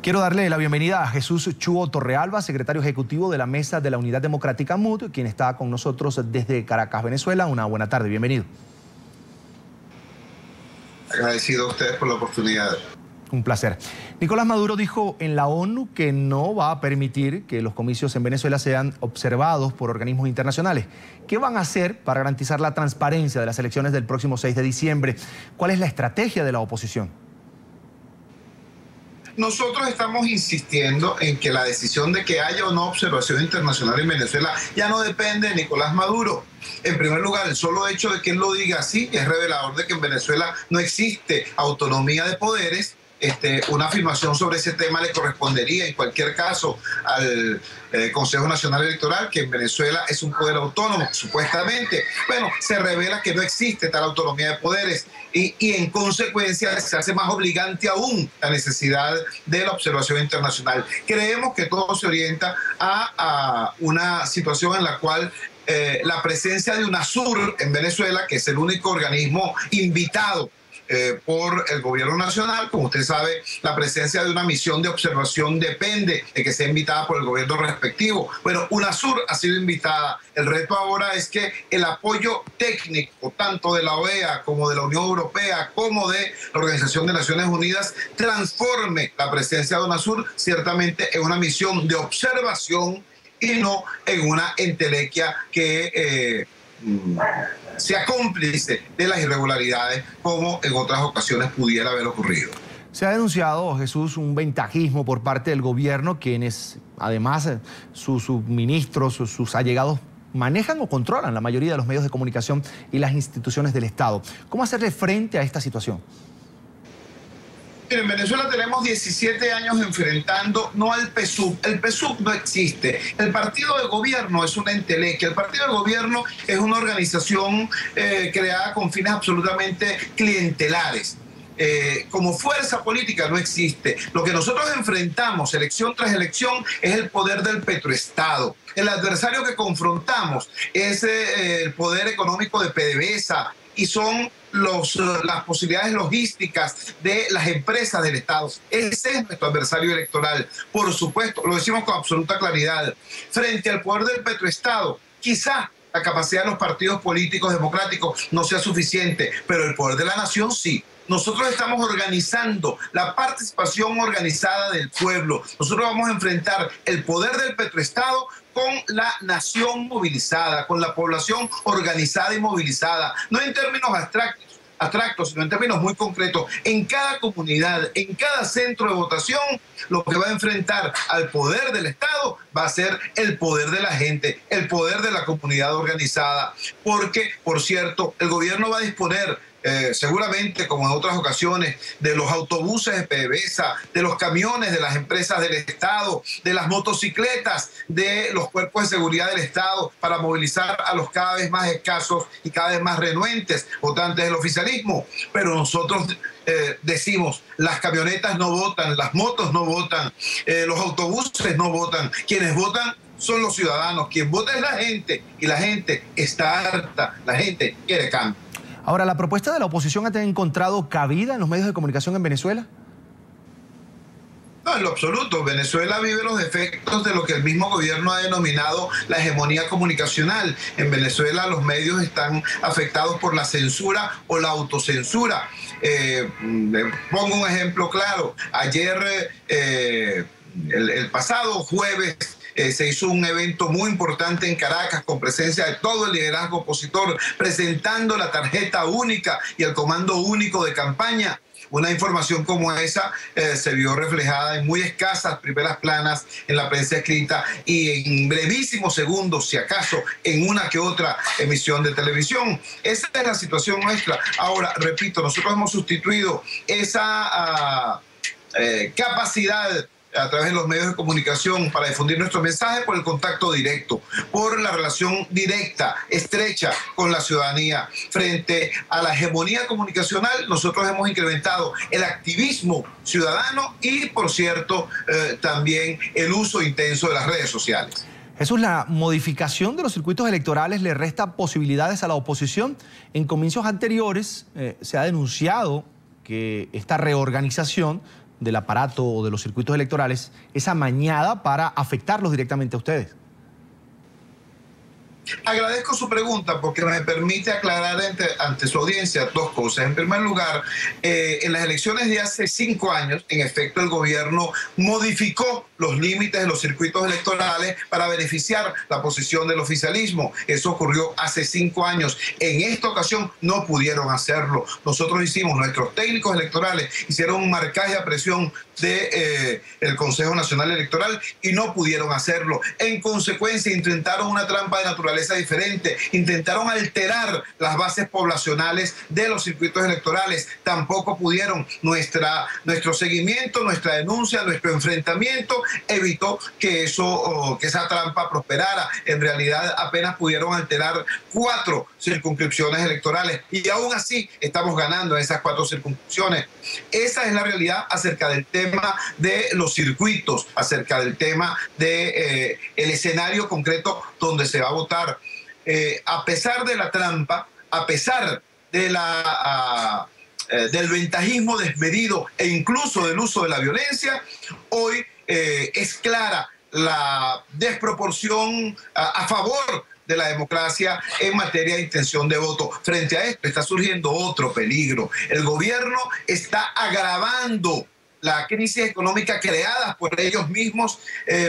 Quiero darle la bienvenida a Jesús Chuo Torrealba, secretario ejecutivo de la Mesa de la Unidad Democrática MUD, quien está con nosotros desde Caracas, Venezuela. Una buena tarde, bienvenido. Agradecido a ustedes por la oportunidad. Un placer. Nicolás Maduro dijo en la ONU que no va a permitir que los comicios en Venezuela sean observados por organismos internacionales. ¿Qué van a hacer para garantizar la transparencia de las elecciones del próximo 6 de diciembre? ¿Cuál es la estrategia de la oposición? Nosotros estamos insistiendo en que la decisión de que haya o no observación internacional en Venezuela ya no depende de Nicolás Maduro. En primer lugar, el solo hecho de que él lo diga así es revelador de que en Venezuela no existe autonomía de poderes. Una afirmación sobre ese tema le correspondería en cualquier caso al Consejo Nacional Electoral, que en Venezuela es un poder autónomo, supuestamente. Bueno, se revela que no existe tal autonomía de poderes y en consecuencia se hace más obligante aún la necesidad de la observación internacional. Creemos que todo se orienta a una situación en la cual la presencia de UNASUR en Venezuela, que es el único organismo invitado por el gobierno nacional. Como usted sabe, la presencia de una misión de observación depende de que sea invitada por el gobierno respectivo. Bueno, UNASUR ha sido invitada. El reto ahora es que el apoyo técnico, tanto de la OEA como de la Unión Europea, como de la Organización de Naciones Unidas, transforme la presencia de UNASUR ciertamente en una misión de observación y no en una entelequia que sea cómplice de las irregularidades como en otras ocasiones pudiera haber ocurrido. Se ha denunciado, Jesús, un ventajismo por parte del gobierno, quienes además sus ministros, sus allegados manejan o controlan la mayoría de los medios de comunicación y las instituciones del Estado. ¿Cómo hacerle frente a esta situación? En Venezuela tenemos 17 años enfrentando no al PSUV. El PSUV no existe. El partido de gobierno es una entelequia. El partido de gobierno es una organización creada con fines absolutamente clientelares. Como fuerza política no existe. Lo que nosotros enfrentamos elección tras elección es el poder del petroestado. El adversario que confrontamos es el poder económico de PDVSA y son las posibilidades logísticas de las empresas del Estado. Ese es nuestro adversario electoral. Por supuesto, lo decimos con absoluta claridad. Frente al poder del petroestado, quizá la capacidad de los partidos políticos democráticos no sea suficiente, pero el poder de la nación sí. Nosotros estamos organizando la participación organizada del pueblo. Nosotros vamos a enfrentar el poder del petroestado con la nación movilizada, con la población organizada y movilizada, no en términos abstractos, sino en términos muy concretos. En cada comunidad, en cada centro de votación, lo que va a enfrentar al poder del Estado va a ser el poder de la gente, el poder de la comunidad organizada. Porque, por cierto, el gobierno va a disponer seguramente, como en otras ocasiones, de los autobuses de PDVSA, de los camiones de las empresas del Estado, de las motocicletas de los cuerpos de seguridad del Estado para movilizar a los cada vez más escasos y cada vez más renuentes votantes del oficialismo. Pero nosotros decimos, las camionetas no votan, las motos no votan, los autobuses no votan. Quienes votan son los ciudadanos. Quien vota es la gente y la gente está harta, la gente quiere cambio. Ahora, ¿la propuesta de la oposición ha encontrado cabida en los medios de comunicación en Venezuela? No, en lo absoluto. Venezuela vive los efectos de lo que el mismo gobierno ha denominado la hegemonía comunicacional. En Venezuela los medios están afectados por la censura o la autocensura. Pongo un ejemplo claro. Ayer, el pasado jueves, se hizo un evento muy importante en Caracas con presencia de todo el liderazgo opositor, presentando la tarjeta única y el comando único de campaña. Una información como esa se vio reflejada en muy escasas primeras planas en la prensa escrita y en brevísimos segundos, si acaso, en una que otra emisión de televisión. Esa es la situación nuestra. Ahora, repito, nosotros hemos sustituido esa capacidad a través de los medios de comunicación para difundir nuestro mensaje por el contacto directo, por la relación directa, estrecha con la ciudadanía. Frente a la hegemonía comunicacional, nosotros hemos incrementado el activismo ciudadano y, por cierto, también el uso intenso de las redes sociales. Jesús, ¿la modificación de los circuitos electorales le resta posibilidades a la oposición? En comicios anteriores se ha denunciado que esta reorganización del aparato o de los circuitos electorales es amañada para afectarlos directamente a ustedes? Agradezco su pregunta porque me permite aclarar ante su audiencia dos cosas. En primer lugar, en las elecciones de hace 5 años, en efecto, el gobierno modificó los límites de los circuitos electorales para beneficiar la posición del oficialismo. Eso ocurrió hace 5 años. En esta ocasión no pudieron hacerlo. Nosotros hicimos, nuestros técnicos electorales hicieron un marcaje a presión del Consejo Nacional Electoral y no pudieron hacerlo. En consecuencia, intentaron una trampa de naturaleza diferente, intentaron alterar las bases poblacionales de los circuitos electorales, tampoco pudieron. Nuestro seguimiento, nuestra denuncia, nuestro enfrentamiento evitó que esa trampa prosperara. En realidad apenas pudieron alterar 4 circunscripciones electorales y aún así estamos ganando en esas 4 circunscripciones. Esa es la realidad acerca del tema de los circuitos, acerca del tema de el escenario concreto donde se va a votar. A pesar de la trampa, a pesar de del ventajismo desmedido e incluso del uso de la violencia, hoy es clara la desproporción a favor de la democracia en materia de intención de voto. Frente a esto está surgiendo otro peligro. El gobierno está agravando la crisis económica creada por ellos mismos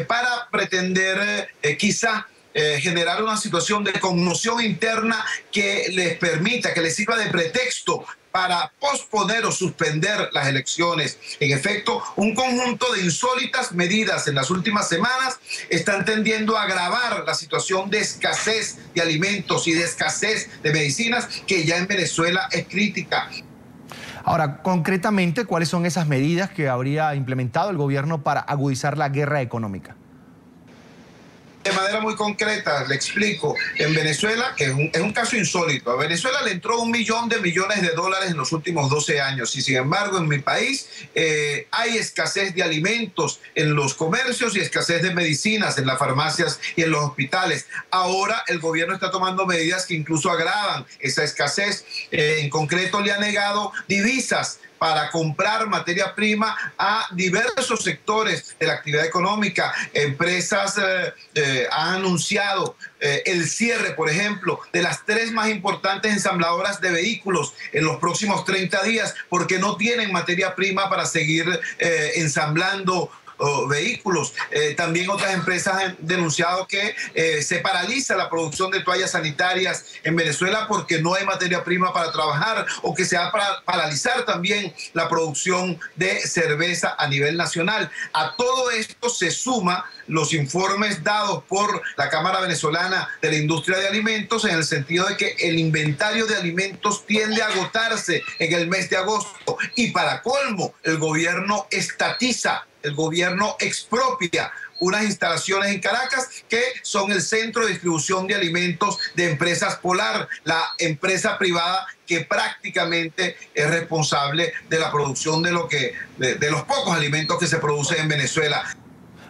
para pretender quizá generar una situación de conmoción interna que les permita, que les sirva de pretexto para posponer o suspender las elecciones. En efecto, un conjunto de insólitas medidas en las últimas semanas están tendiendo a agravar la situación de escasez de alimentos y de escasez de medicinas que ya en Venezuela es crítica. Ahora, concretamente, ¿cuáles son esas medidas que habría implementado el gobierno para agudizar la guerra económica? De manera muy concreta, le explico. En Venezuela, que es un caso insólito, a Venezuela le entró $1 millón de millones de dólares en los últimos 12 años y sin embargo en mi país hay escasez de alimentos en los comercios y escasez de medicinas en las farmacias y en los hospitales. Ahora el gobierno está tomando medidas que incluso agravan esa escasez. En concreto le ha negado divisas para comprar materia prima a diversos sectores de la actividad económica. Empresas han anunciado el cierre, por ejemplo, de las 3 más importantes ensambladoras de vehículos en los próximos 30 días porque no tienen materia prima para seguir ensamblando vehículos. También otras empresas han denunciado que se paraliza la producción de toallas sanitarias en Venezuela porque no hay materia prima para trabajar, o que se va a paralizar también la producción de cerveza a nivel nacional. A todo esto se suma los informes dados por la Cámara Venezolana de la Industria de Alimentos en el sentido de que el inventario de alimentos tiende a agotarse en el mes de agosto y para colmo el gobierno estatiza, el gobierno expropia unas instalaciones en Caracas que son el centro de distribución de alimentos de Empresas Polar, la empresa privada que prácticamente es responsable de la producción de los pocos alimentos que se producen en Venezuela.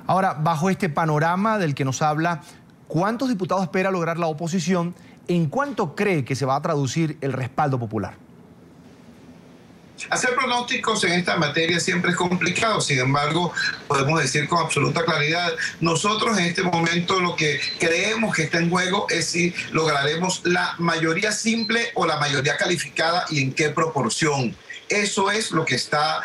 Ahora, bajo este panorama del que nos habla, ¿cuántos diputados espera lograr la oposición? ¿En cuánto cree que se va a traducir el respaldo popular? Hacer pronósticos en esta materia siempre es complicado, sin embargo, podemos decir con absoluta claridad, nosotros en este momento lo que creemos que está en juego es si lograremos la mayoría simple o la mayoría calificada y en qué proporción. Eso es lo que está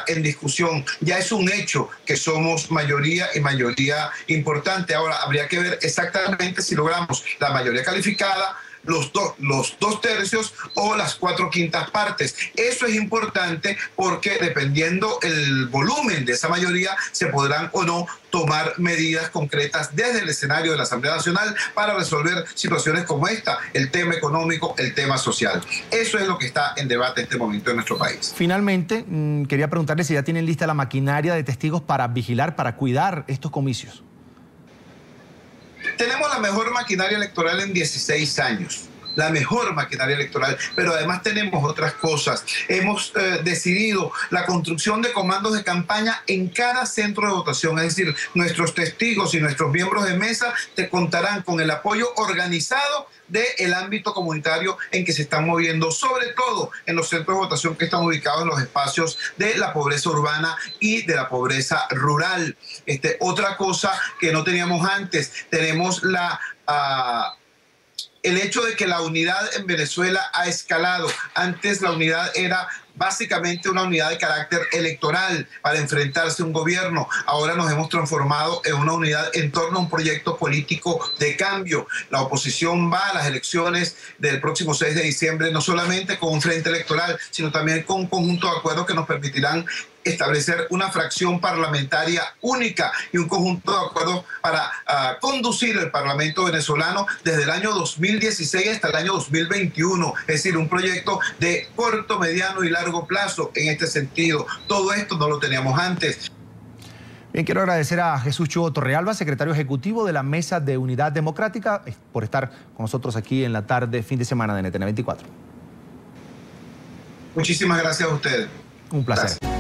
en discusión. Ya es un hecho que somos mayoría y mayoría importante. Ahora, habría que ver exactamente si logramos la mayoría calificada, los 2 tercios o las 4/5 partes. Eso es importante porque dependiendo el volumen de esa mayoría se podrán o no tomar medidas concretas desde el escenario de la Asamblea Nacional para resolver situaciones como esta, el tema económico, el tema social. Eso es lo que está en debate en este momento en nuestro país. Finalmente, quería preguntarle si ya tienen lista la maquinaria de testigos para vigilar, para cuidar estos comicios. Tenemos la mejor maquinaria electoral en 16 años. la mejor maquinaria electoral, pero además tenemos otras cosas. Hemos decidido la construcción de comandos de campaña en cada centro de votación, es decir, nuestros testigos y nuestros miembros de mesa te contarán con el apoyo organizado del ámbito comunitario en que se están moviendo, sobre todo en los centros de votación que están ubicados en los espacios de la pobreza urbana y de la pobreza rural. Otra cosa que no teníamos antes, tenemos el hecho de que la unidad en Venezuela ha escalado. Antes la unidad era básicamente una unidad de carácter electoral para enfrentarse a un gobierno. Ahora nos hemos transformado en una unidad en torno a un proyecto político de cambio. La oposición va a las elecciones del próximo 6 de diciembre no solamente con un frente electoral, sino también con un conjunto de acuerdos que nos permitirán establecer una fracción parlamentaria única y un conjunto de acuerdos para conducir el Parlamento venezolano desde el año 2016 hasta el año 2021. Es decir, un proyecto de corto, mediano y largo plazo en este sentido. Todo esto no lo teníamos antes. Bien, quiero agradecer a Jesús Chuo Torrealba, secretario ejecutivo de la Mesa de Unidad Democrática, por estar con nosotros aquí en la tarde, fin de semana de NTN 24. Muchísimas gracias a ustedes. Un placer. Gracias.